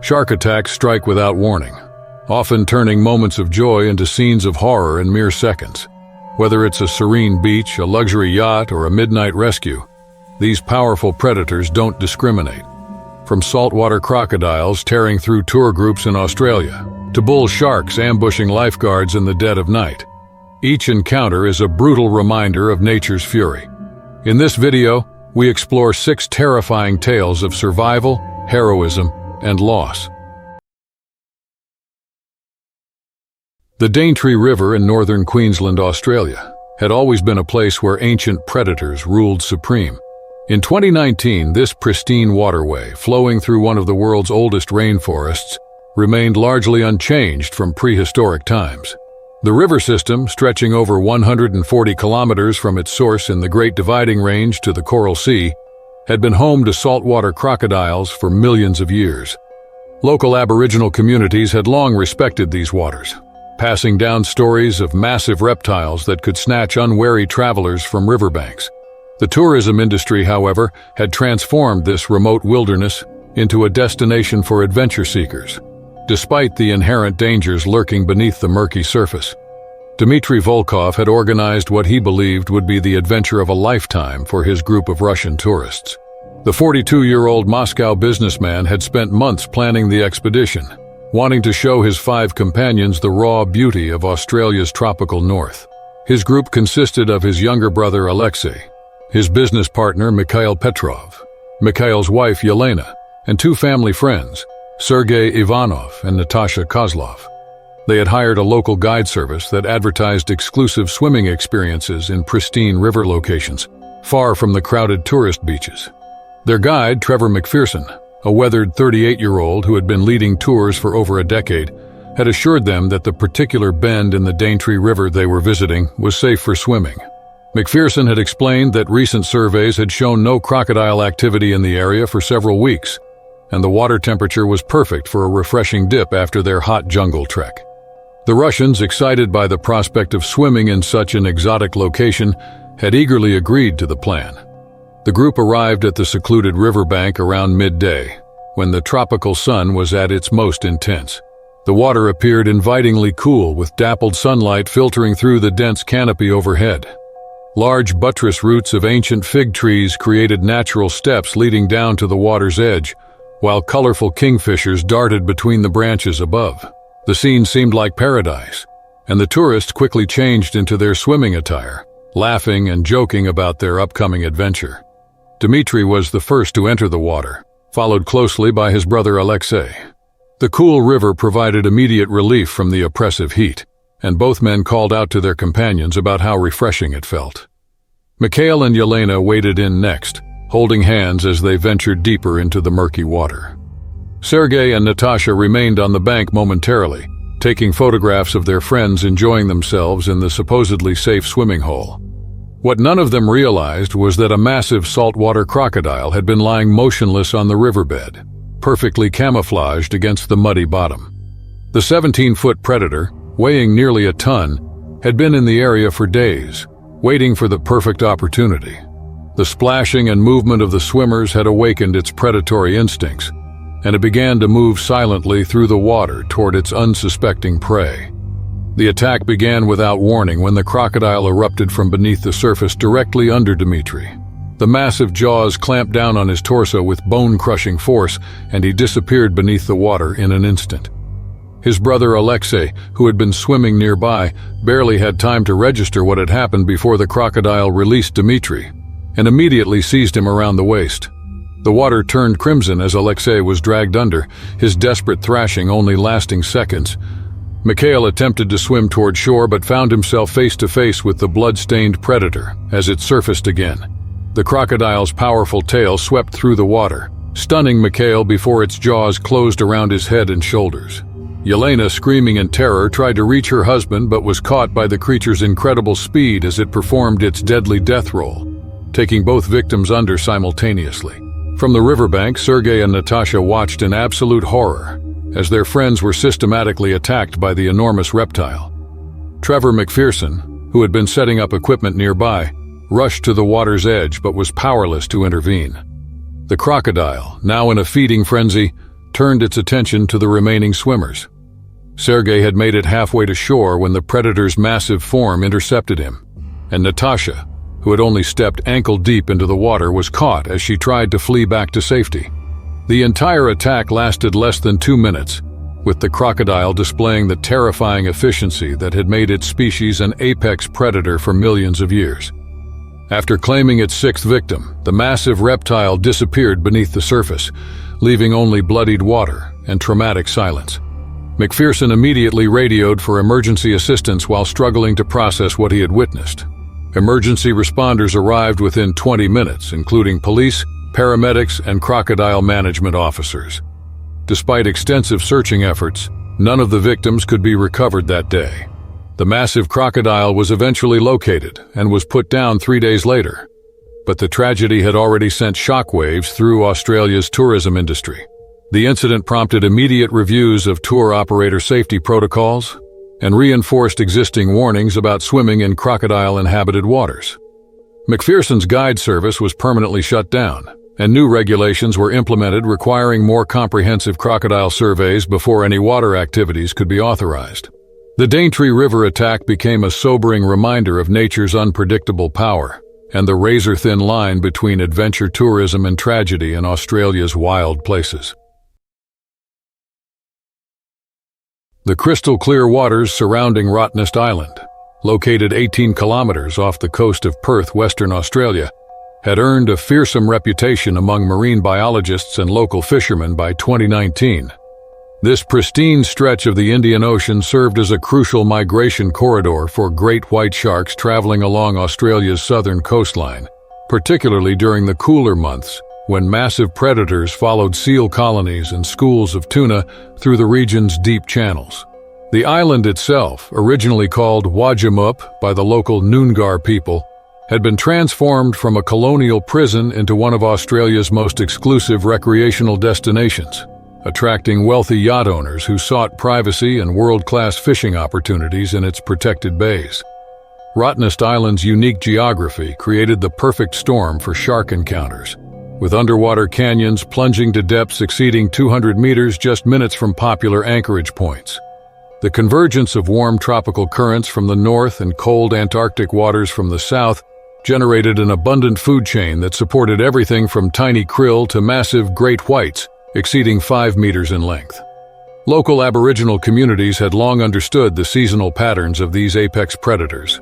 Shark attacks strike without warning, often turning moments of joy into scenes of horror in mere seconds. Whether it's a serene beach, a luxury yacht, or a midnight rescue, these powerful predators don't discriminate. From saltwater crocodiles tearing through tour groups in Australia, to bull sharks ambushing lifeguards in the dead of night, each encounter is a brutal reminder of nature's fury. In this video, we explore 6 terrifying tales of survival, heroism, and loss. The Daintree River in northern Queensland, Australia, had always been a place where ancient predators ruled supreme. In 2019, this pristine waterway, flowing through one of the world's oldest rainforests, remained largely unchanged from prehistoric times. The river system, stretching over 140 kilometers from its source in the Great Dividing Range to the Coral Sea, had been home to saltwater crocodiles for millions of years. Local Aboriginal communities had long respected these waters, passing down stories of massive reptiles that could snatch unwary travelers from riverbanks. The tourism industry, however, had transformed this remote wilderness into a destination for adventure seekers, despite the inherent dangers lurking beneath the murky surface. Dmitry Volkov had organized what he believed would be the adventure of a lifetime for his group of Russian tourists. The 42-year-old Moscow businessman had spent months planning the expedition, wanting to show his 5 companions the raw beauty of Australia's tropical north. His group consisted of his younger brother Alexei, his business partner Mikhail Petrov, Mikhail's wife Yelena, and 2 family friends, Sergei Ivanov and Natasha Kozlov. They had hired a local guide service that advertised exclusive swimming experiences in pristine river locations, far from the crowded tourist beaches. Their guide, Trevor McPherson, a weathered 38-year-old who had been leading tours for over a decade, had assured them that the particular bend in the Daintree River they were visiting was safe for swimming. McPherson had explained that recent surveys had shown no crocodile activity in the area for several weeks, and the water temperature was perfect for a refreshing dip after their hot jungle trek. The Russians, excited by the prospect of swimming in such an exotic location, had eagerly agreed to the plan. The group arrived at the secluded riverbank around midday, when the tropical sun was at its most intense. The water appeared invitingly cool, with dappled sunlight filtering through the dense canopy overhead. Large buttress roots of ancient fig trees created natural steps leading down to the water's edge, while colorful kingfishers darted between the branches above. The scene seemed like paradise, and the tourists quickly changed into their swimming attire, laughing and joking about their upcoming adventure. Dmitry was the first to enter the water, followed closely by his brother Alexei. The cool river provided immediate relief from the oppressive heat, and both men called out to their companions about how refreshing it felt. Mikhail and Yelena waded in next, holding hands as they ventured deeper into the murky water. Sergei and Natasha remained on the bank momentarily, taking photographs of their friends enjoying themselves in the supposedly safe swimming hole. What none of them realized was that a massive saltwater crocodile had been lying motionless on the riverbed, perfectly camouflaged against the muddy bottom. The 17-foot predator, weighing nearly a ton, had been in the area for days, waiting for the perfect opportunity. The splashing and movement of the swimmers had awakened its predatory instincts, and it began to move silently through the water toward its unsuspecting prey. The attack began without warning when the crocodile erupted from beneath the surface directly under Dmitry. The massive jaws clamped down on his torso with bone-crushing force, and he disappeared beneath the water in an instant. His brother Alexei, who had been swimming nearby, barely had time to register what had happened before the crocodile released Dmitry and immediately seized him around the waist. The water turned crimson as Alexei was dragged under, his desperate thrashing only lasting seconds. Mikhail attempted to swim toward shore but found himself face to face with the blood-stained predator as it surfaced again. The crocodile's powerful tail swept through the water, stunning Mikhail before its jaws closed around his head and shoulders. Yelena, screaming in terror, tried to reach her husband but was caught by the creature's incredible speed as it performed its deadly death roll, taking both victims under simultaneously. From the riverbank, Sergei and Natasha watched in absolute horror as their friends were systematically attacked by the enormous reptile. Trevor McPherson, who had been setting up equipment nearby, rushed to the water's edge but was powerless to intervene. The crocodile, now in a feeding frenzy, turned its attention to the remaining swimmers. Sergei had made it halfway to shore when the predator's massive form intercepted him, and Natasha, who had only stepped ankle-deep into the water, was caught as she tried to flee back to safety. The entire attack lasted less than 2 minutes, with the crocodile displaying the terrifying efficiency that had made its species an apex predator for millions of years. After claiming its 6th victim, the massive reptile disappeared beneath the surface, leaving only bloodied water and traumatic silence. McPherson immediately radioed for emergency assistance while struggling to process what he had witnessed. Emergency responders arrived within 20 minutes, including police, paramedics, and crocodile management officers. Despite extensive searching efforts, none of the victims could be recovered that day. The massive crocodile was eventually located and was put down 3 days later. But the tragedy had already sent shockwaves through Australia's tourism industry. The incident prompted immediate reviews of tour operator safety protocols and reinforced existing warnings about swimming in crocodile-inhabited waters. McPherson's guide service was permanently shut down, and new regulations were implemented requiring more comprehensive crocodile surveys before any water activities could be authorized. The Daintree River attack became a sobering reminder of nature's unpredictable power and the razor-thin line between adventure tourism and tragedy in Australia's wild places. The crystal-clear waters surrounding Rottnest Island, located 18 kilometers off the coast of Perth, Western Australia, had earned a fearsome reputation among marine biologists and local fishermen by 2019. This pristine stretch of the Indian Ocean served as a crucial migration corridor for great white sharks traveling along Australia's southern coastline, particularly during the cooler months, when massive predators followed seal colonies and schools of tuna through the region's deep channels. The island itself, originally called Wajamup by the local Noongar people, had been transformed from a colonial prison into one of Australia's most exclusive recreational destinations, attracting wealthy yacht owners who sought privacy and world-class fishing opportunities in its protected bays. Rottnest Island's unique geography created the perfect storm for shark encounters, with underwater canyons plunging to depths exceeding 200 meters just minutes from popular anchorage points. The convergence of warm tropical currents from the north and cold Antarctic waters from the south generated an abundant food chain that supported everything from tiny krill to massive great whites, exceeding 5 meters in length. Local Aboriginal communities had long understood the seasonal patterns of these apex predators.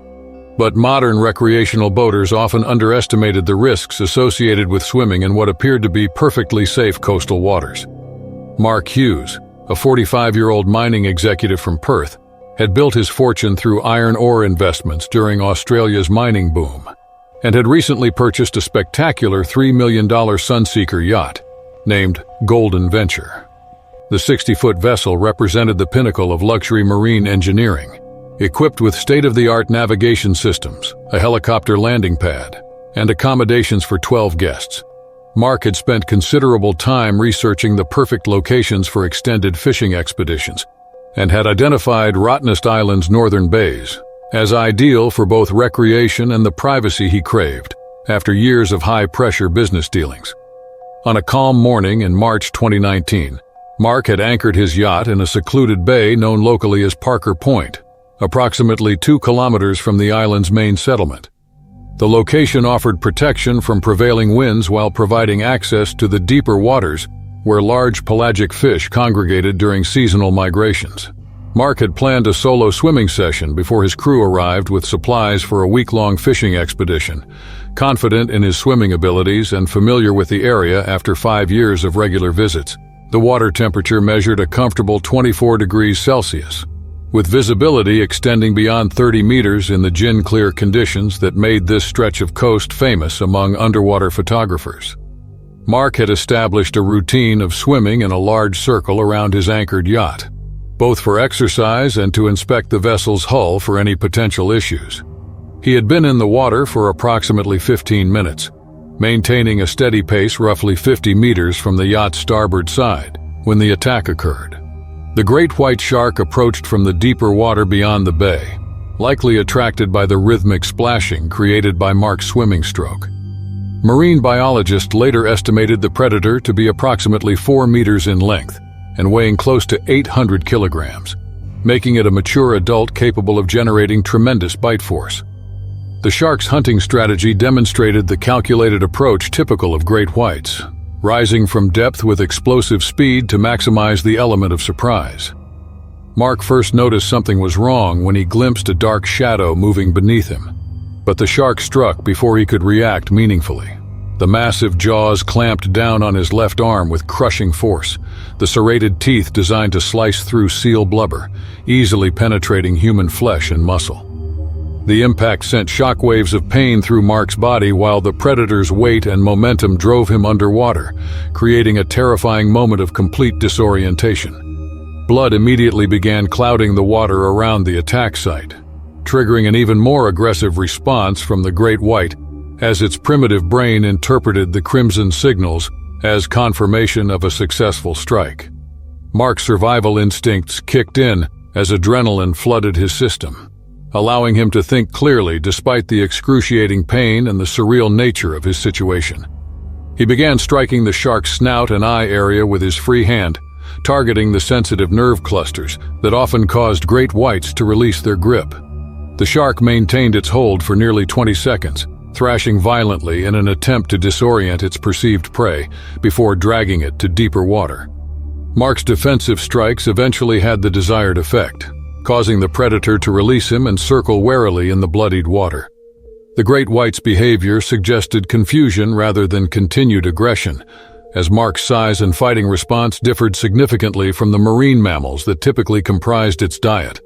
But modern recreational boaters often underestimated the risks associated with swimming in what appeared to be perfectly safe coastal waters. Mark Hughes, a 45-year-old mining executive from Perth, had built his fortune through iron ore investments during Australia's mining boom, and had recently purchased a spectacular $3 million Sunseeker yacht, named Golden Venture. The 60-foot vessel represented the pinnacle of luxury marine engineering, equipped with state-of-the-art navigation systems, a helicopter landing pad, and accommodations for 12 guests. Mark had spent considerable time researching the perfect locations for extended fishing expeditions, and had identified Rottnest Island's northern bays as ideal for both recreation and the privacy he craved after years of high-pressure business dealings. On a calm morning in March 2019, Mark had anchored his yacht in a secluded bay known locally as Parker Point, approximately 2 kilometers from the island's main settlement. The location offered protection from prevailing winds while providing access to the deeper waters where large pelagic fish congregated during seasonal migrations. Mark had planned a solo swimming session before his crew arrived with supplies for a week-long fishing expedition, confident in his swimming abilities and familiar with the area after 5 years of regular visits. The water temperature measured a comfortable 24 degrees Celsius, with visibility extending beyond 30 meters in the gin-clear conditions that made this stretch of coast famous among underwater photographers. Mark had established a routine of swimming in a large circle around his anchored yacht, both for exercise and to inspect the vessel's hull for any potential issues. He had been in the water for approximately 15 minutes, maintaining a steady pace roughly 50 meters from the yacht's starboard side, when the attack occurred. The great white shark approached from the deeper water beyond the bay, likely attracted by the rhythmic splashing created by Mark's swimming stroke. Marine biologists later estimated the predator to be approximately 4 meters in length and weighing close to 800 kilograms, making it a mature adult capable of generating tremendous bite force. The shark's hunting strategy demonstrated the calculated approach typical of great whites, rising from depth with explosive speed to maximize the element of surprise. Mark first noticed something was wrong when he glimpsed a dark shadow moving beneath him. But the shark struck before he could react meaningfully. The massive jaws clamped down on his left arm with crushing force, the serrated teeth designed to slice through seal blubber, easily penetrating human flesh and muscle. The impact sent shockwaves of pain through Mark's body while the predator's weight and momentum drove him underwater, creating a terrifying moment of complete disorientation. Blood immediately began clouding the water around the attack site, triggering an even more aggressive response from the great white as its primitive brain interpreted the crimson signals as confirmation of a successful strike. Mark's survival instincts kicked in as adrenaline flooded his system, allowing him to think clearly despite the excruciating pain and the surreal nature of his situation. He began striking the shark's snout and eye area with his free hand, targeting the sensitive nerve clusters that often caused great whites to release their grip. The shark maintained its hold for nearly 20 seconds, thrashing violently in an attempt to disorient its perceived prey before dragging it to deeper water. Mark's defensive strikes eventually had the desired effect, causing the predator to release him and circle warily in the bloodied water. The great white's behavior suggested confusion rather than continued aggression, as Mark's size and fighting response differed significantly from the marine mammals that typically comprised its diet.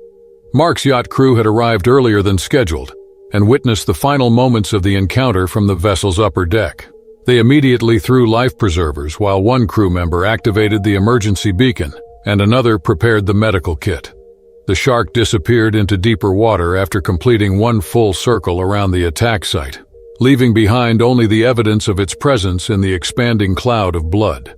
Mark's yacht crew had arrived earlier than scheduled and witnessed the final moments of the encounter from the vessel's upper deck. They immediately threw life preservers while one crew member activated the emergency beacon and another prepared the medical kit. The shark disappeared into deeper water after completing one full circle around the attack site, leaving behind only the evidence of its presence in the expanding cloud of blood.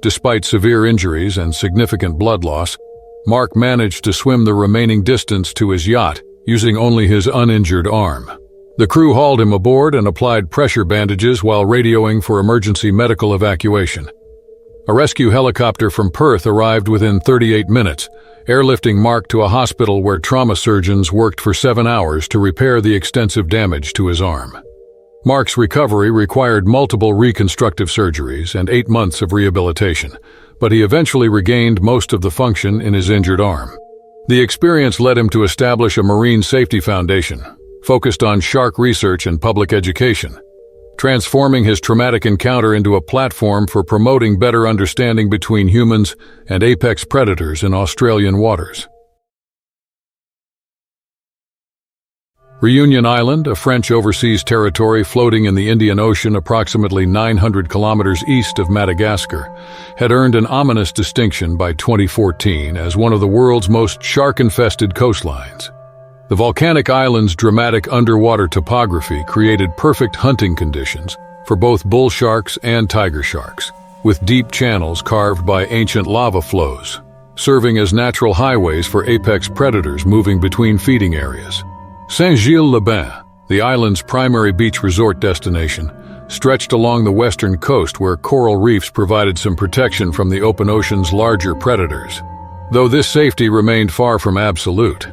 Despite severe injuries and significant blood loss, Mark managed to swim the remaining distance to his yacht using only his uninjured arm. The crew hauled him aboard and applied pressure bandages while radioing for emergency medical evacuation. A rescue helicopter from Perth arrived within 38 minutes, airlifting Mark to a hospital where trauma surgeons worked for 7 hours to repair the extensive damage to his arm. Mark's recovery required multiple reconstructive surgeries and 8 months of rehabilitation, but he eventually regained most of the function in his injured arm. The experience led him to establish a marine safety foundation, focused on shark research and public education, transforming his traumatic encounter into a platform for promoting better understanding between humans and apex predators in Australian waters. Reunion Island, a French overseas territory floating in the Indian Ocean approximately 900 kilometers east of Madagascar, had earned an ominous distinction by 2014 as one of the world's most shark-infested coastlines. The volcanic island's dramatic underwater topography created perfect hunting conditions for both bull sharks and tiger sharks, with deep channels carved by ancient lava flows, serving as natural highways for apex predators moving between feeding areas. Saint-Gilles-les-Bains, the island's primary beach resort destination, stretched along the western coast where coral reefs provided some protection from the open ocean's larger predators. Though this safety remained far from absolute,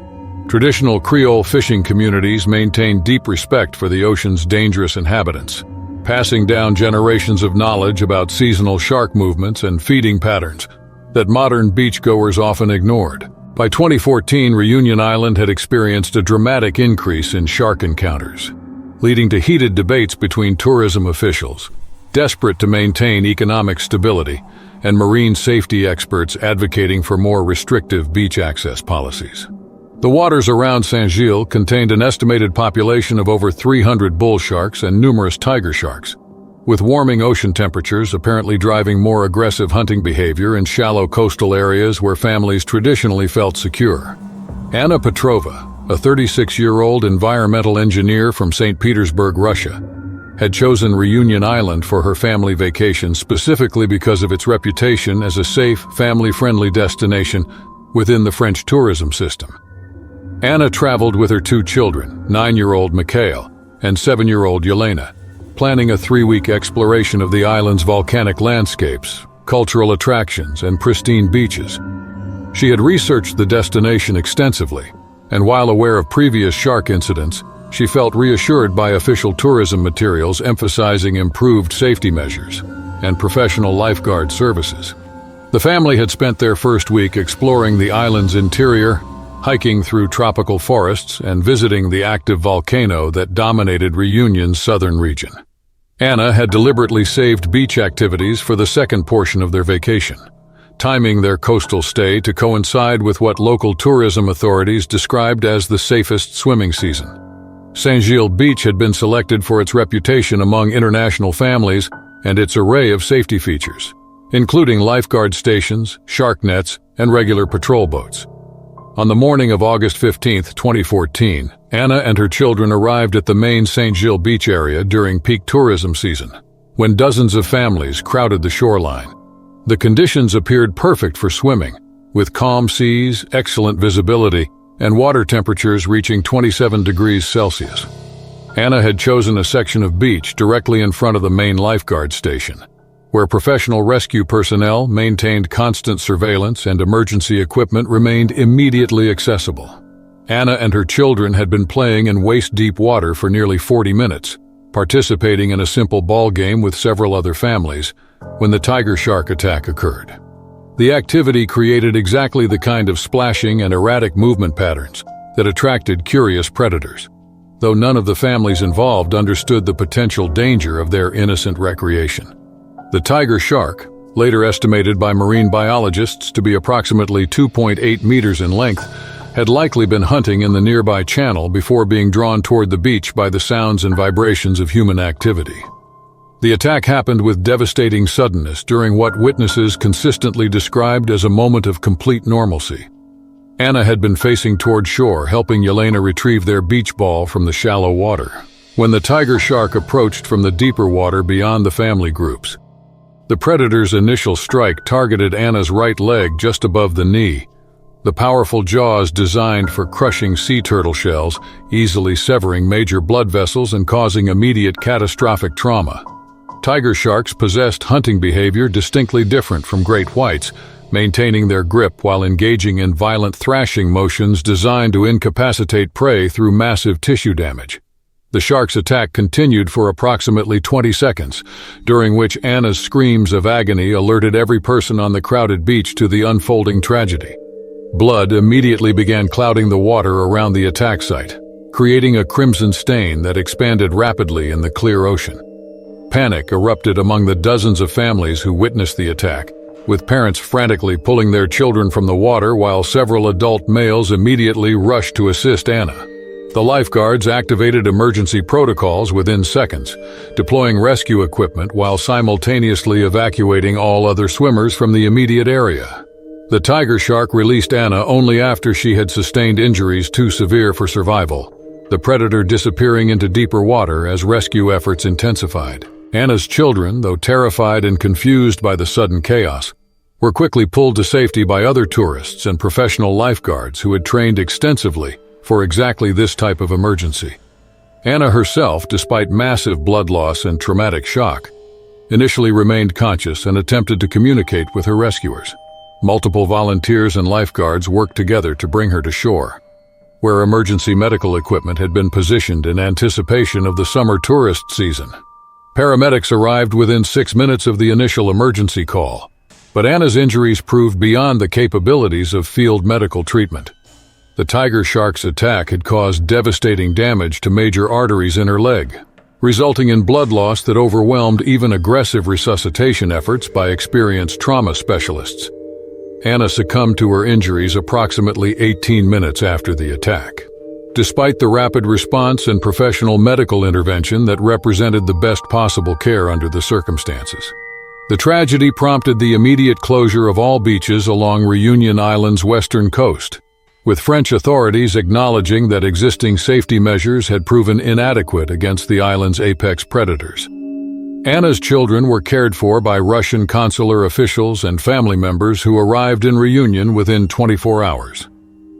traditional Creole fishing communities maintained deep respect for the ocean's dangerous inhabitants, passing down generations of knowledge about seasonal shark movements and feeding patterns that modern beachgoers often ignored. By 2014, Reunion Island had experienced a dramatic increase in shark encounters, leading to heated debates between tourism officials, desperate to maintain economic stability, and marine safety experts advocating for more restrictive beach access policies. The waters around Saint-Gilles contained an estimated population of over 300 bull sharks and numerous tiger sharks, with warming ocean temperatures apparently driving more aggressive hunting behavior in shallow coastal areas where families traditionally felt secure. Anna Petrova, a 36-year-old environmental engineer from St. Petersburg, Russia, had chosen Reunion Island for her family vacation specifically because of its reputation as a safe, family-friendly destination within the French tourism system. Anna traveled with her 2 children, 9-year-old Mikhail and 7-year-old Yelena, planning a 3-week exploration of the island's volcanic landscapes, cultural attractions, and pristine beaches. She had researched the destination extensively, and while aware of previous shark incidents, she felt reassured by official tourism materials emphasizing improved safety measures and professional lifeguard services. The family had spent their first week exploring the island's interior, hiking through tropical forests, and visiting the active volcano that dominated Reunion's southern region. Anna had deliberately saved beach activities for the second portion of their vacation, timing their coastal stay to coincide with what local tourism authorities described as the safest swimming season. Saint-Gilles Beach had been selected for its reputation among international families and its array of safety features, including lifeguard stations, shark nets, and regular patrol boats. On the morning of August 15, 2014, Anna and her children arrived at the main Saint-Gilles Beach area during peak tourism season, when dozens of families crowded the shoreline. The conditions appeared perfect for swimming, with calm seas, excellent visibility, and water temperatures reaching 27 degrees Celsius. Anna had chosen a section of beach directly in front of the main lifeguard station, where professional rescue personnel maintained constant surveillance and emergency equipment remained immediately accessible. Anna and her children had been playing in waist-deep water for nearly 40 minutes, participating in a simple ball game with several other families, when the tiger shark attack occurred. The activity created exactly the kind of splashing and erratic movement patterns that attracted curious predators, though none of the families involved understood the potential danger of their innocent recreation. The tiger shark, later estimated by marine biologists to be approximately 2.8 meters in length, had likely been hunting in the nearby channel before being drawn toward the beach by the sounds and vibrations of human activity. The attack happened with devastating suddenness during what witnesses consistently described as a moment of complete normalcy. Anna had been facing toward shore, helping Yelena retrieve their beach ball from the shallow water, when the tiger shark approached from the deeper water beyond the family groups. The predator's initial strike targeted Anna's right leg just above the knee, the powerful jaws designed for crushing sea turtle shells, easily severing major blood vessels and causing immediate catastrophic trauma. Tiger sharks possessed hunting behavior distinctly different from great whites, maintaining their grip while engaging in violent thrashing motions designed to incapacitate prey through massive tissue damage. The shark's attack continued for approximately 20 seconds, during which Anna's screams of agony alerted every person on the crowded beach to the unfolding tragedy. Blood immediately began clouding the water around the attack site, creating a crimson stain that expanded rapidly in the clear ocean. Panic erupted among the dozens of families who witnessed the attack, with parents frantically pulling their children from the water while several adult males immediately rushed to assist Anna. The lifeguards activated emergency protocols within seconds, deploying rescue equipment while simultaneously evacuating all other swimmers from the immediate area. The tiger shark released Anna only after she had sustained injuries too severe for survival, the predator disappearing into deeper water as rescue efforts intensified. Anna's children, though terrified and confused by the sudden chaos, were quickly pulled to safety by other tourists and professional lifeguards who had trained extensively for exactly this type of emergency. Anna herself, despite massive blood loss and traumatic shock, initially remained conscious and attempted to communicate with her rescuers. Multiple volunteers and lifeguards worked together to bring her to shore, where emergency medical equipment had been positioned in anticipation of the summer tourist season. Paramedics arrived within 6 minutes of the initial emergency call, but Anna's injuries proved beyond the capabilities of field medical treatment. The tiger shark's attack had caused devastating damage to major arteries in her leg, resulting in blood loss that overwhelmed even aggressive resuscitation efforts by experienced trauma specialists. Anna succumbed to her injuries approximately 18 minutes after the attack. Despite the rapid response and professional medical intervention that represented the best possible care under the circumstances, the tragedy prompted the immediate closure of all beaches along Reunion Island's western coast, with French authorities acknowledging that existing safety measures had proven inadequate against the island's apex predators. Anna's children were cared for by Russian consular officials and family members who arrived in Reunion within 24 hours.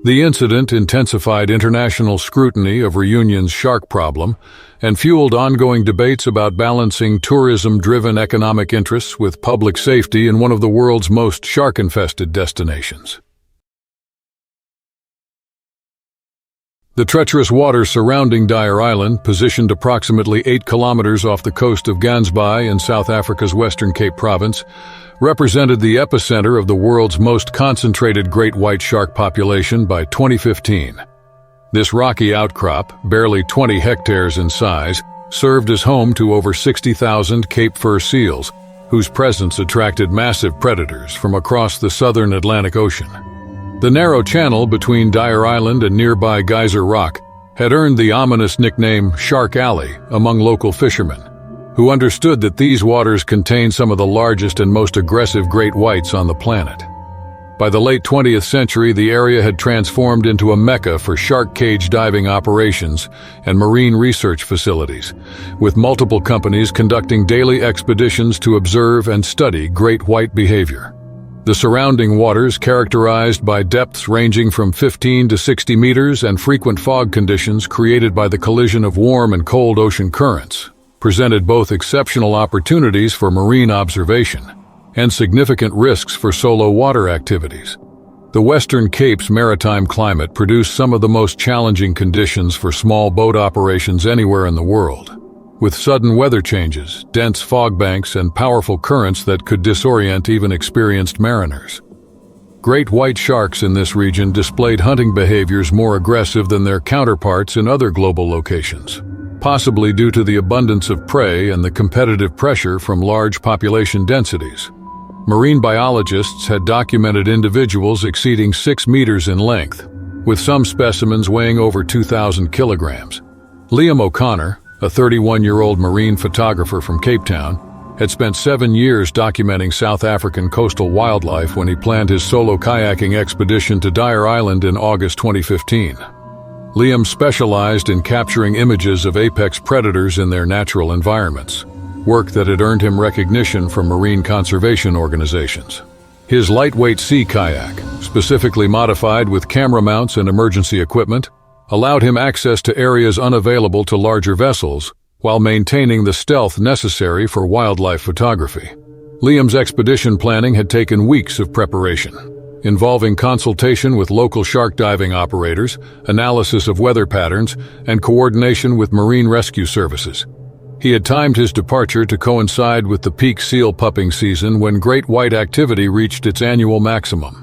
The incident intensified international scrutiny of Reunion's shark problem and fueled ongoing debates about balancing tourism-driven economic interests with public safety in one of the world's most shark-infested destinations. The treacherous waters surrounding Dyer Island, positioned approximately 8 kilometers off the coast of Gansbaai in South Africa's Western Cape Province, represented the epicenter of the world's most concentrated great white shark population by 2015. This rocky outcrop, barely 20 hectares in size, served as home to over 60,000 Cape fur seals, whose presence attracted massive predators from across the southern Atlantic Ocean. The narrow channel between Dyer Island and nearby Geyser Rock had earned the ominous nickname Shark Alley among local fishermen, who understood that these waters contained some of the largest and most aggressive great whites on the planet. By the late 20th century, the area had transformed into a mecca for shark cage diving operations and marine research facilities, with multiple companies conducting daily expeditions to observe and study great white behavior. The surrounding waters, characterized by depths ranging from 15 to 60 meters and frequent fog conditions created by the collision of warm and cold ocean currents, presented both exceptional opportunities for marine observation and significant risks for solo water activities. The Western Cape's maritime climate produced some of the most challenging conditions for small boat operations anywhere in the world, with sudden weather changes, dense fog banks, and powerful currents that could disorient even experienced mariners. Great white sharks in this region displayed hunting behaviors more aggressive than their counterparts in other global locations, possibly due to the abundance of prey and the competitive pressure from large population densities. Marine biologists had documented individuals exceeding 6 meters in length, with some specimens weighing over 2,000 kilograms. Liam O'Connor, a 31-year-old marine photographer from Cape Town, had spent 7 years documenting South African coastal wildlife when he planned his solo kayaking expedition to Dyer Island in August 2015. Liam specialized in capturing images of apex predators in their natural environments, work that had earned him recognition from marine conservation organizations. His lightweight sea kayak, specifically modified with camera mounts and emergency equipment, allowed him access to areas unavailable to larger vessels while maintaining the stealth necessary for wildlife photography. Liam's expedition planning had taken weeks of preparation, involving consultation with local shark diving operators, analysis of weather patterns, and coordination with marine rescue services. He had timed his departure to coincide with the peak seal pupping season when great white activity reached its annual maximum.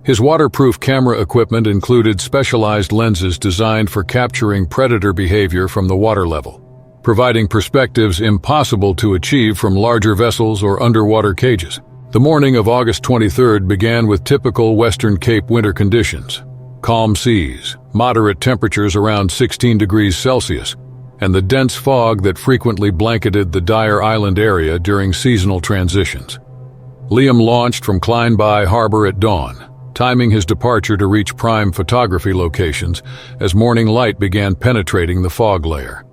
His waterproof camera equipment included specialized lenses designed for capturing predator behavior from the water level, providing perspectives impossible to achieve from larger vessels or underwater cages. The morning of August 23rd began with typical Western Cape winter conditions: calm seas, moderate temperatures around 16 degrees Celsius, and the dense fog that frequently blanketed the Dyer Island area during seasonal transitions. Liam launched from Kleinbaai Harbor at dawn, timing his departure to reach prime photography locations as morning light began penetrating the fog layer.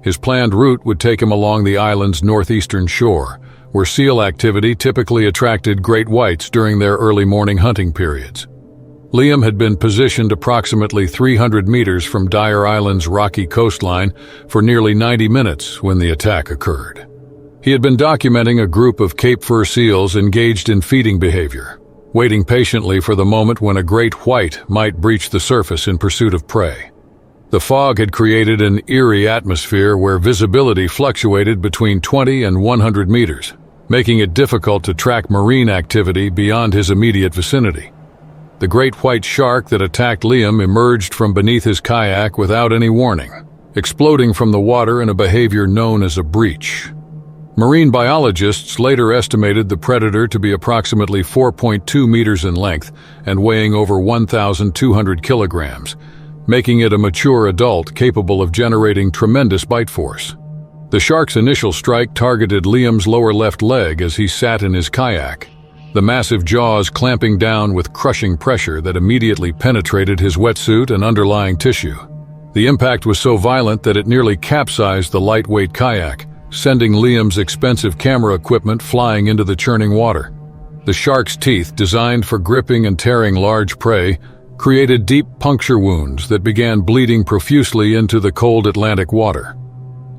His planned route would take him along the island's northeastern shore, where seal activity typically attracted great whites during their early morning hunting periods. Liam had been positioned approximately 300 meters from Dyer Island's rocky coastline for nearly 90 minutes when the attack occurred. He had been documenting a group of Cape fur seals engaged in feeding behavior, waiting patiently for the moment when a great white might breach the surface in pursuit of prey. The fog had created an eerie atmosphere where visibility fluctuated between 20 and 100 meters, making it difficult to track marine activity beyond his immediate vicinity. The great white shark that attacked Liam emerged from beneath his kayak without any warning, exploding from the water in a behavior known as a breach. Marine biologists later estimated the predator to be approximately 4.2 meters in length and weighing over 1,200 kilograms, making it a mature adult capable of generating tremendous bite force. The shark's initial strike targeted Liam's lower left leg as he sat in his kayak, the massive jaws clamping down with crushing pressure that immediately penetrated his wetsuit and underlying tissue. The impact was so violent that it nearly capsized the lightweight kayak, sending Liam's expensive camera equipment flying into the churning water. The shark's teeth, designed for gripping and tearing large prey, created deep puncture wounds that began bleeding profusely into the cold Atlantic water.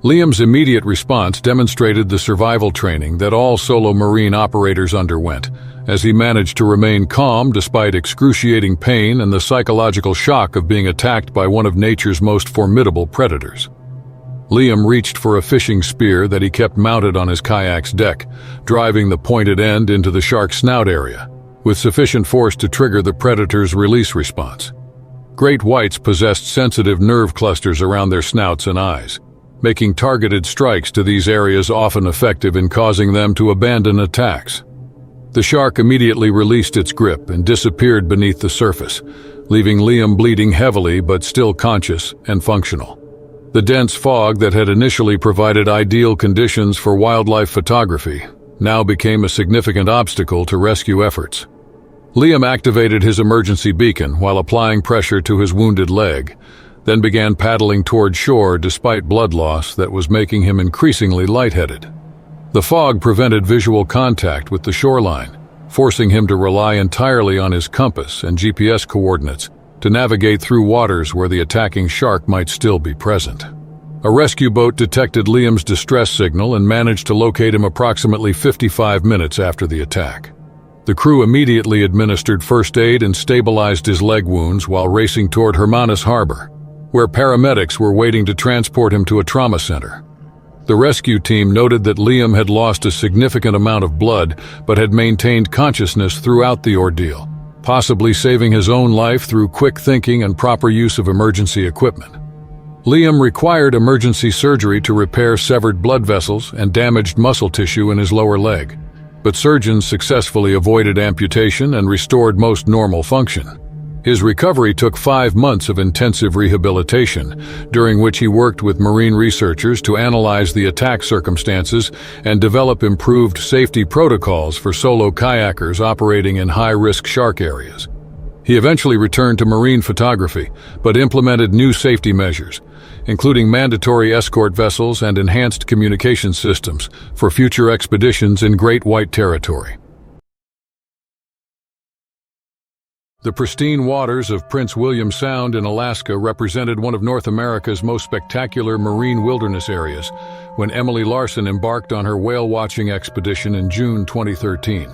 Liam's immediate response demonstrated the survival training that all solo marine operators underwent, as he managed to remain calm despite excruciating pain and the psychological shock of being attacked by one of nature's most formidable predators. Liam reached for a fishing spear that he kept mounted on his kayak's deck, driving the pointed end into the shark's snout area, with sufficient force to trigger the predator's release response. Great whites possessed sensitive nerve clusters around their snouts and eyes, making targeted strikes to these areas often effective in causing them to abandon attacks. The shark immediately released its grip and disappeared beneath the surface, leaving Liam bleeding heavily but still conscious and functional. The dense fog that had initially provided ideal conditions for wildlife photography now became a significant obstacle to rescue efforts. Liam activated his emergency beacon while applying pressure to his wounded leg, then began paddling toward shore despite blood loss that was making him increasingly lightheaded. The fog prevented visual contact with the shoreline, forcing him to rely entirely on his compass and GPS coordinates to navigate through waters where the attacking shark might still be present. A rescue boat detected Liam's distress signal and managed to locate him approximately 55 minutes after the attack. The crew immediately administered first aid and stabilized his leg wounds while racing toward Hermanus Harbor, where paramedics were waiting to transport him to a trauma center. The rescue team noted that Liam had lost a significant amount of blood but had maintained consciousness throughout the ordeal, possibly saving his own life through quick thinking and proper use of emergency equipment. Liam required emergency surgery to repair severed blood vessels and damaged muscle tissue in his lower leg, but surgeons successfully avoided amputation and restored most normal function. His recovery took 5 months of intensive rehabilitation, during which he worked with marine researchers to analyze the attack circumstances and develop improved safety protocols for solo kayakers operating in high-risk shark areas. He eventually returned to marine photography, but implemented new safety measures, including mandatory escort vessels and enhanced communication systems for future expeditions in Great White Territory. The pristine waters of Prince William Sound in Alaska represented one of North America's most spectacular marine wilderness areas when Emily Larson embarked on her whale-watching expedition in June 2013.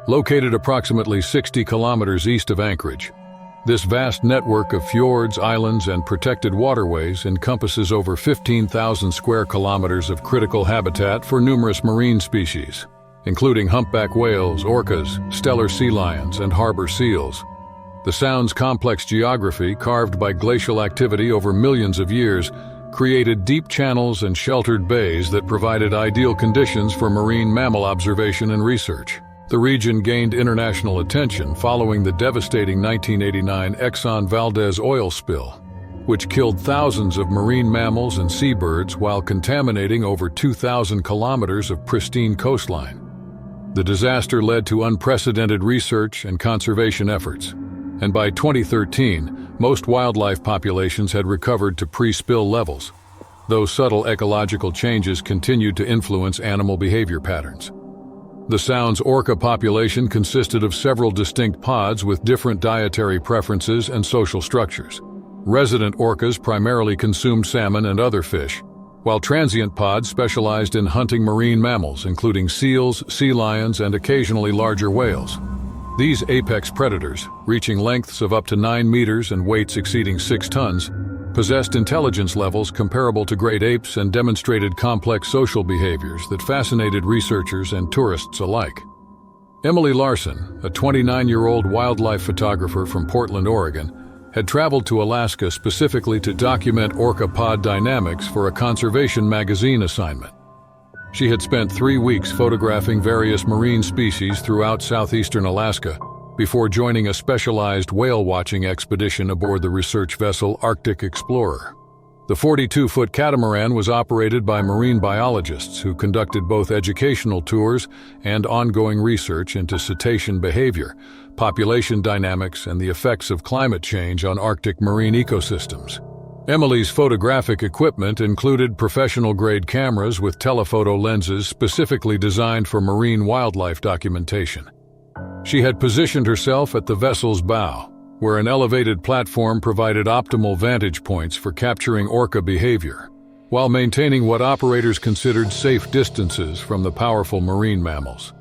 Located approximately 60 kilometers east of Anchorage, this vast network of fjords, islands, and protected waterways encompasses over 15,000 square kilometers of critical habitat for numerous marine species, including humpback whales, orcas, stellar sea lions, and harbor seals. The Sound's complex geography, carved by glacial activity over millions of years, created deep channels and sheltered bays that provided ideal conditions for marine mammal observation and research. The region gained international attention following the devastating 1989 Exxon Valdez oil spill, which killed thousands of marine mammals and seabirds while contaminating over 2,000 kilometers of pristine coastline. The disaster led to unprecedented research and conservation efforts, and by 2013, most wildlife populations had recovered to pre-spill levels, though subtle ecological changes continued to influence animal behavior patterns. The Sound's orca population consisted of several distinct pods with different dietary preferences and social structures. Resident orcas primarily consumed salmon and other fish, while transient pods specialized in hunting marine mammals, including seals, sea lions, and occasionally larger whales. These apex predators, reaching lengths of up to 9 meters and weights exceeding 6 tons, possessed intelligence levels comparable to great apes and demonstrated complex social behaviors that fascinated researchers and tourists alike. Emily Larson, a 29-year-old wildlife photographer from Portland, Oregon, had traveled to Alaska specifically to document orca pod dynamics for a conservation magazine assignment. She had spent 3 weeks photographing various marine species throughout southeastern Alaska before joining a specialized whale-watching expedition aboard the research vessel Arctic Explorer. The 42-foot catamaran was operated by marine biologists who conducted both educational tours and ongoing research into cetacean behavior, population dynamics, and the effects of climate change on Arctic marine ecosystems. Emily's photographic equipment included professional-grade cameras with telephoto lenses specifically designed for marine wildlife documentation. She had positioned herself at the vessel's bow, where an elevated platform provided optimal vantage points for capturing orca behavior, while maintaining what operators considered safe distances from the powerful marine mammals.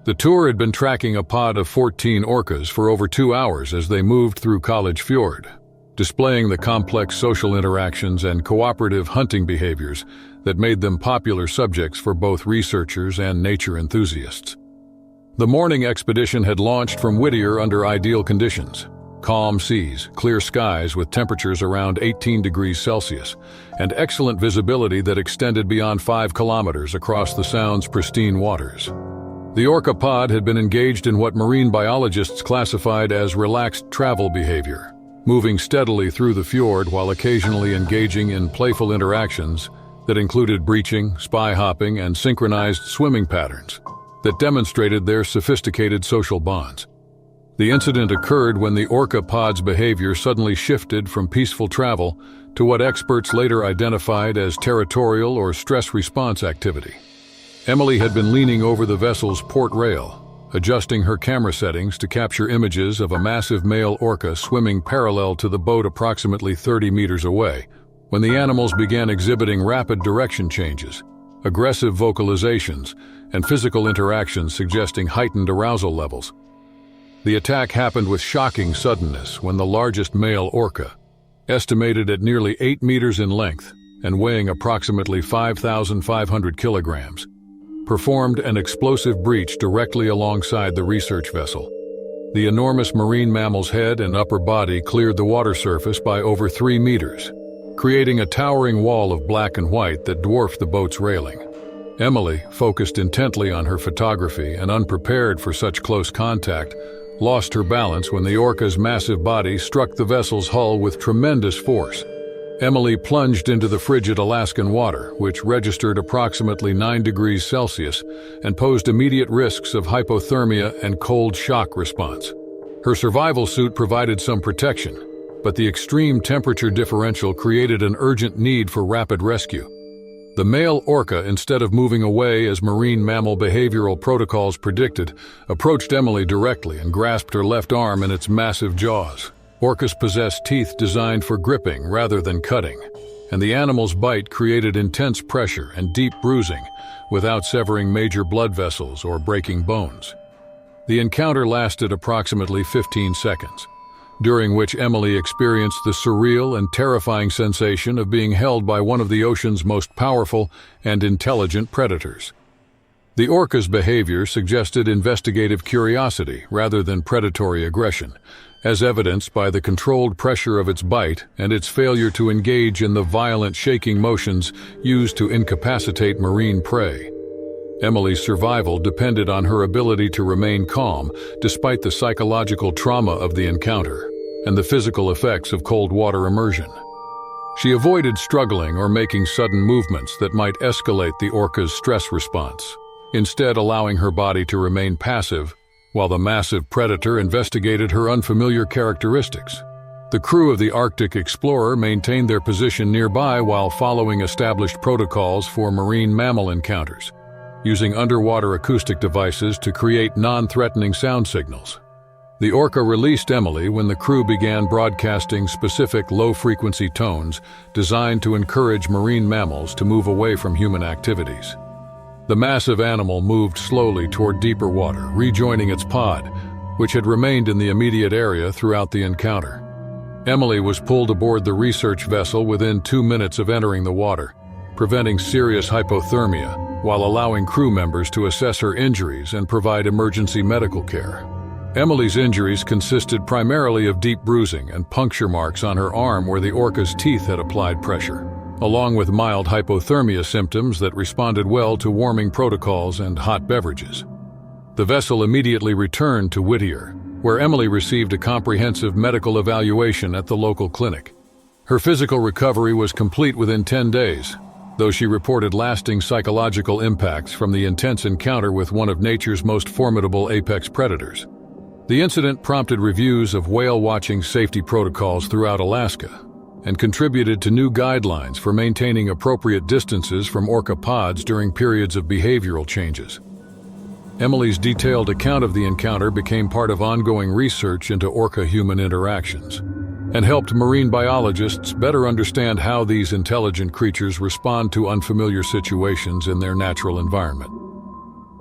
The tour had been tracking a pod of 14 orcas for over 2 hours as they moved through College Fjord, displaying the complex social interactions and cooperative hunting behaviors that made them popular subjects for both researchers and nature enthusiasts. The morning expedition had launched from Whittier under ideal conditions: calm seas, clear skies with temperatures around 18 degrees Celsius, and excellent visibility that extended beyond 5 kilometers across the Sound's pristine waters. The orca pod had been engaged in what marine biologists classified as relaxed travel behavior, moving steadily through the fjord while occasionally engaging in playful interactions that included breaching, spy hopping, and synchronized swimming patterns that demonstrated their sophisticated social bonds. The incident occurred when the orca pod's behavior suddenly shifted from peaceful travel to what experts later identified as territorial or stress response activity. Emily had been leaning over the vessel's port rail, adjusting her camera settings to capture images of a massive male orca swimming parallel to the boat approximately 30 meters away, when the animals began exhibiting rapid direction changes, aggressive vocalizations, and physical interactions suggesting heightened arousal levels. The attack happened with shocking suddenness when the largest male orca, estimated at nearly 8 meters in length and weighing approximately 5,500 kilograms, performed an explosive breach directly alongside the research vessel. The enormous marine mammal's head and upper body cleared the water surface by over 3 meters, creating a towering wall of black and white that dwarfed the boat's railing. Emily, focused intently on her photography and unprepared for such close contact, lost her balance when the orca's massive body struck the vessel's hull with tremendous force. Emily plunged into the frigid Alaskan water, which registered approximately 9 degrees Celsius and posed immediate risks of hypothermia and cold shock response. Her survival suit provided some protection, but the extreme temperature differential created an urgent need for rapid rescue. The male orca, instead of moving away as marine mammal behavioral protocols predicted, approached Emily directly and grasped her left arm in its massive jaws. Orcas possess teeth designed for gripping rather than cutting, and the animal's bite created intense pressure and deep bruising without severing major blood vessels or breaking bones. The encounter lasted approximately 15 seconds, during which Emily experienced the surreal and terrifying sensation of being held by one of the ocean's most powerful and intelligent predators. The orca's behavior suggested investigative curiosity rather than predatory aggression, as evidenced by the controlled pressure of its bite and its failure to engage in the violent shaking motions used to incapacitate marine prey. Emily's survival depended on her ability to remain calm despite the psychological trauma of the encounter and the physical effects of cold water immersion. She avoided struggling or making sudden movements that might escalate the orca's stress response, instead allowing her body to remain passive while the massive predator investigated her unfamiliar characteristics. The crew of the Arctic Explorer maintained their position nearby while following established protocols for marine mammal encounters, using underwater acoustic devices to create non-threatening sound signals. The orca released Emily when the crew began broadcasting specific low-frequency tones designed to encourage marine mammals to move away from human activities. The massive animal moved slowly toward deeper water, rejoining its pod, which had remained in the immediate area throughout the encounter. Emily was pulled aboard the research vessel within 2 minutes of entering the water, preventing serious hypothermia while allowing crew members to assess her injuries and provide emergency medical care. Emily's injuries consisted primarily of deep bruising and puncture marks on her arm where the orca's teeth had applied pressure, along with mild hypothermia symptoms that responded well to warming protocols and hot beverages. The vessel immediately returned to Whittier, where Emily received a comprehensive medical evaluation at the local clinic. Her physical recovery was complete within 10 days, though she reported lasting psychological impacts from the intense encounter with one of nature's most formidable apex predators. The incident prompted reviews of whale-watching safety protocols throughout Alaska and contributed to new guidelines for maintaining appropriate distances from orca pods during periods of behavioral changes. Emily's detailed account of the encounter became part of ongoing research into orca-human interactions and helped marine biologists better understand how these intelligent creatures respond to unfamiliar situations in their natural environment.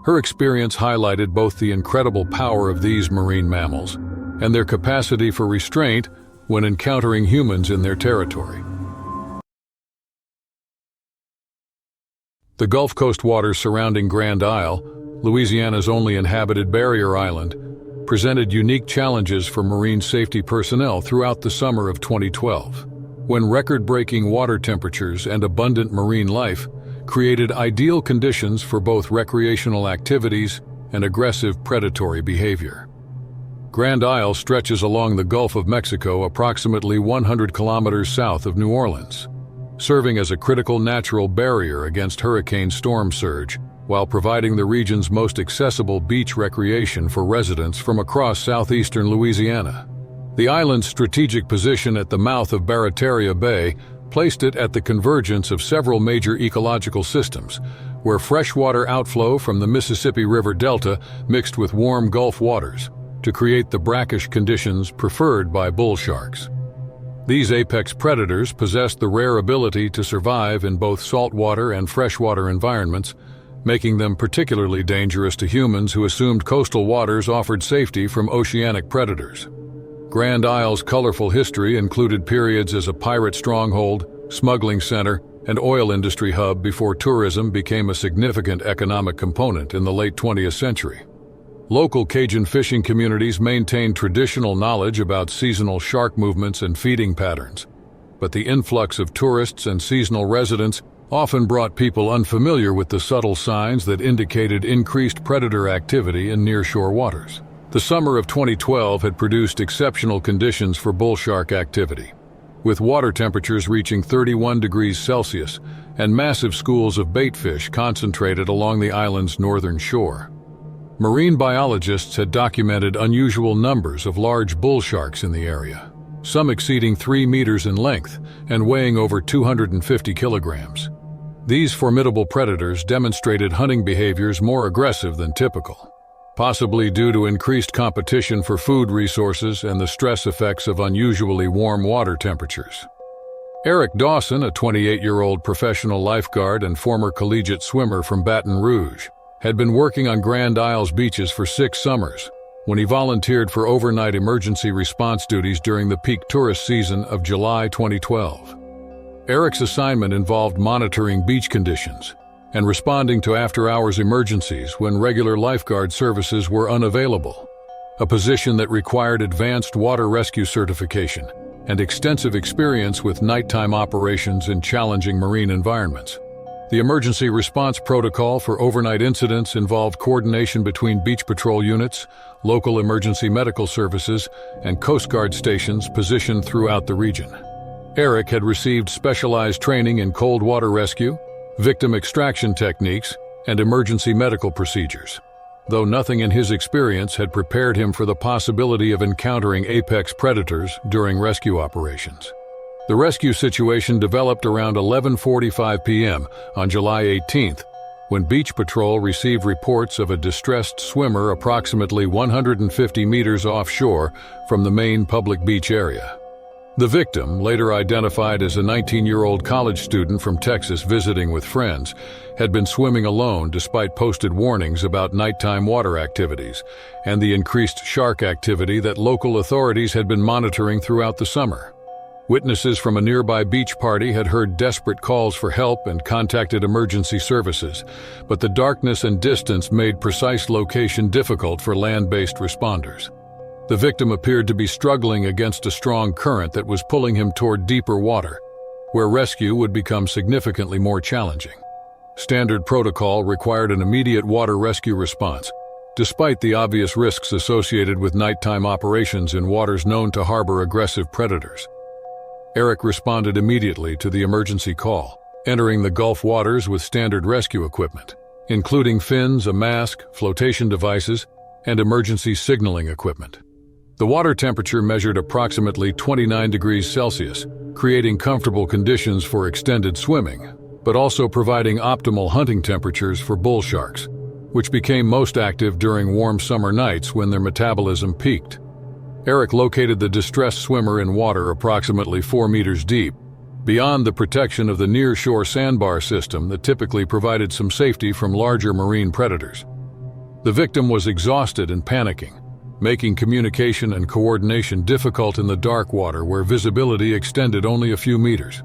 Her experience highlighted both the incredible power of these marine mammals and their capacity for restraint when encountering humans in their territory. The Gulf Coast waters surrounding Grand Isle, Louisiana's only inhabited barrier island, presented unique challenges for marine safety personnel throughout the summer of 2012, when record-breaking water temperatures and abundant marine life created ideal conditions for both recreational activities and aggressive predatory behavior. Grand Isle stretches along the Gulf of Mexico approximately 100 kilometers south of New Orleans, serving as a critical natural barrier against hurricane storm surge, while providing the region's most accessible beach recreation for residents from across southeastern Louisiana. The island's strategic position at the mouth of Barataria Bay placed it at the convergence of several major ecological systems, where freshwater outflow from the Mississippi River Delta mixed with warm Gulf waters to create the brackish conditions preferred by bull sharks. These apex predators possessed the rare ability to survive in both saltwater and freshwater environments, making them particularly dangerous to humans who assumed coastal waters offered safety from oceanic predators. Grand Isle's colorful history included periods as a pirate stronghold, smuggling center, and oil industry hub before tourism became a significant economic component in the late 20th century. Local Cajun fishing communities maintained traditional knowledge about seasonal shark movements and feeding patterns, but the influx of tourists and seasonal residents often brought people unfamiliar with the subtle signs that indicated increased predator activity in nearshore waters. The summer of 2012 had produced exceptional conditions for bull shark activity, with water temperatures reaching 31 degrees Celsius and massive schools of baitfish concentrated along the island's northern shore. Marine biologists had documented unusual numbers of large bull sharks in the area, some exceeding 3 meters in length and weighing over 250 kilograms. These formidable predators demonstrated hunting behaviors more aggressive than typical, possibly due to increased competition for food resources and the stress effects of unusually warm water temperatures. Eric Dawson, a 28-year-old professional lifeguard and former collegiate swimmer from Baton Rouge, had been working on Grand Isle's beaches for 6 summers when he volunteered for overnight emergency response duties during the peak tourist season of July 2012. Eric's assignment involved monitoring beach conditions and responding to after-hours emergencies when regular lifeguard services were unavailable, a position that required advanced water rescue certification and extensive experience with nighttime operations in challenging marine environments. The emergency response protocol for overnight incidents involved coordination between beach patrol units, local emergency medical services, and Coast Guard stations positioned throughout the region. Eric had received specialized training in cold water rescue, victim extraction techniques, and emergency medical procedures, though nothing in his experience had prepared him for the possibility of encountering apex predators during rescue operations. The rescue situation developed around 11:45 p.m. on July 18th, when Beach Patrol received reports of a distressed swimmer approximately 150 meters offshore from the main public beach area. The victim, later identified as a 19-year-old college student from Texas visiting with friends, had been swimming alone despite posted warnings about nighttime water activities and the increased shark activity that local authorities had been monitoring throughout the summer. Witnesses from a nearby beach party had heard desperate calls for help and contacted emergency services, but the darkness and distance made precise location difficult for land-based responders. The victim appeared to be struggling against a strong current that was pulling him toward deeper water, where rescue would become significantly more challenging. Standard protocol required an immediate water rescue response, despite the obvious risks associated with nighttime operations in waters known to harbor aggressive predators. Eric responded immediately to the emergency call, entering the Gulf waters with standard rescue equipment, including fins, a mask, flotation devices, and emergency signaling equipment. The water temperature measured approximately 29 degrees Celsius, creating comfortable conditions for extended swimming, but also providing optimal hunting temperatures for bull sharks. which became most active during warm summer nights when their metabolism peaked. Eric located the distressed swimmer in water approximately 4 meters deep, beyond the protection of the near-shore sandbar system that typically provided some safety from larger marine predators. The victim was exhausted and panicking, making communication and coordination difficult in the dark water where visibility extended only a few meters.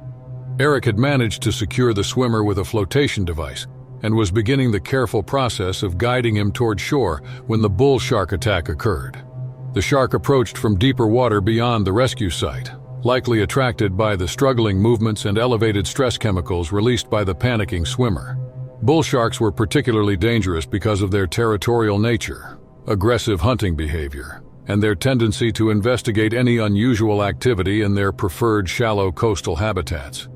Eric had managed to secure the swimmer with a flotation device and was beginning the careful process of guiding him toward shore when the bull shark attack occurred. The shark approached from deeper water beyond the rescue site, likely attracted by the struggling movements and elevated stress chemicals released by the panicking swimmer. Bull sharks were particularly dangerous because of their territorial nature, aggressive hunting behavior, and their tendency to investigate any unusual activity in their preferred shallow coastal habitats.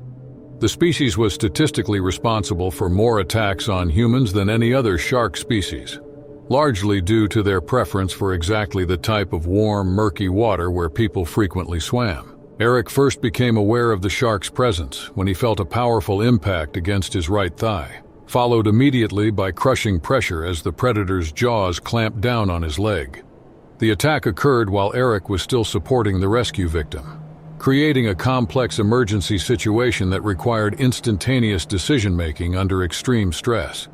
The species was statistically responsible for more attacks on humans than any other shark species, largely due to their preference for exactly the type of warm, murky water where people frequently swam. Eric first became aware of the shark's presence when he felt a powerful impact against his right thigh, followed immediately by crushing pressure as the predator's jaws clamped down on his leg. The attack occurred while Eric was still supporting the rescue victim, creating a complex emergency situation that required instantaneous decision-making under extreme stress.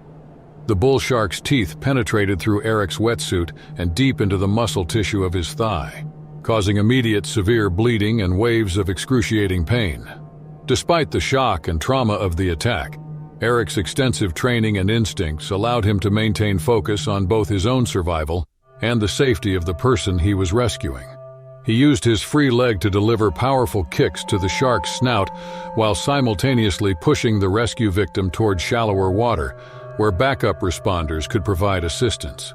The bull shark's teeth penetrated through Eric's wetsuit and deep into the muscle tissue of his thigh, causing immediate severe bleeding and waves of excruciating pain. Despite the shock and trauma of the attack, Eric's extensive training and instincts allowed him to maintain focus on both his own survival and the safety of the person he was rescuing. He used his free leg to deliver powerful kicks to the shark's snout while simultaneously pushing the rescue victim toward shallower water, where backup responders could provide assistance.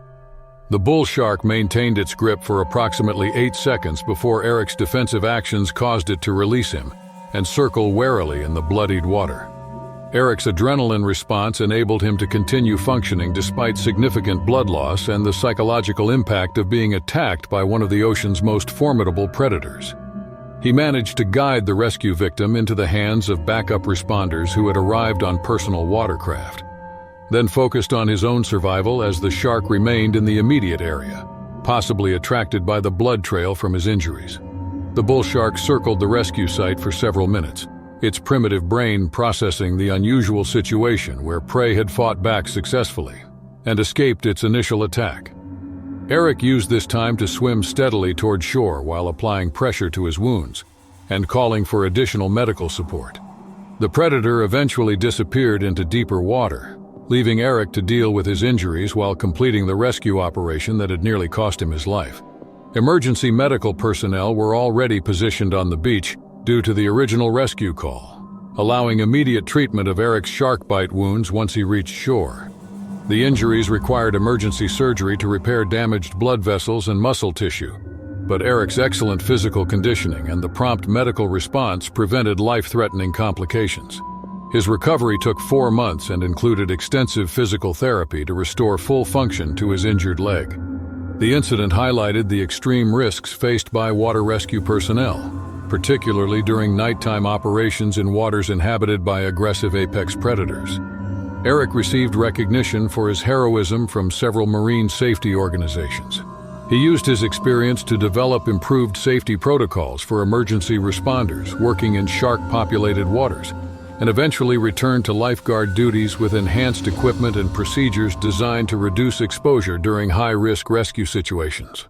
The bull shark maintained its grip for approximately 8 seconds before Eric's defensive actions caused it to release him and circle warily in the bloodied water. Eric's adrenaline response enabled him to continue functioning despite significant blood loss and the psychological impact of being attacked by one of the ocean's most formidable predators. He managed to guide the rescue victim into the hands of backup responders who had arrived on personal watercraft, then focused on his own survival as the shark remained in the immediate area, possibly attracted by the blood trail from his injuries. The bull shark circled the rescue site for several minutes, its primitive brain processing the unusual situation where prey had fought back successfully and escaped its initial attack. Eric used this time to swim steadily toward shore while applying pressure to his wounds and calling for additional medical support. The predator eventually disappeared into deeper water, leaving Eric to deal with his injuries while completing the rescue operation that had nearly cost him his life. Emergency medical personnel were already positioned on the beach due to the original rescue call, allowing immediate treatment of Eric's shark bite wounds once he reached shore. The injuries required emergency surgery to repair damaged blood vessels and muscle tissue, but Eric's excellent physical conditioning and the prompt medical response prevented life-threatening complications. His recovery took 4 months and included extensive physical therapy to restore full function to his injured leg. The incident highlighted the extreme risks faced by water rescue personnel, particularly during nighttime operations in waters inhabited by aggressive apex predators. Eric received recognition for his heroism from several marine safety organizations. He used his experience to develop improved safety protocols for emergency responders working in shark-populated waters, and eventually returned to lifeguard duties with enhanced equipment and procedures designed to reduce exposure during high-risk rescue situations.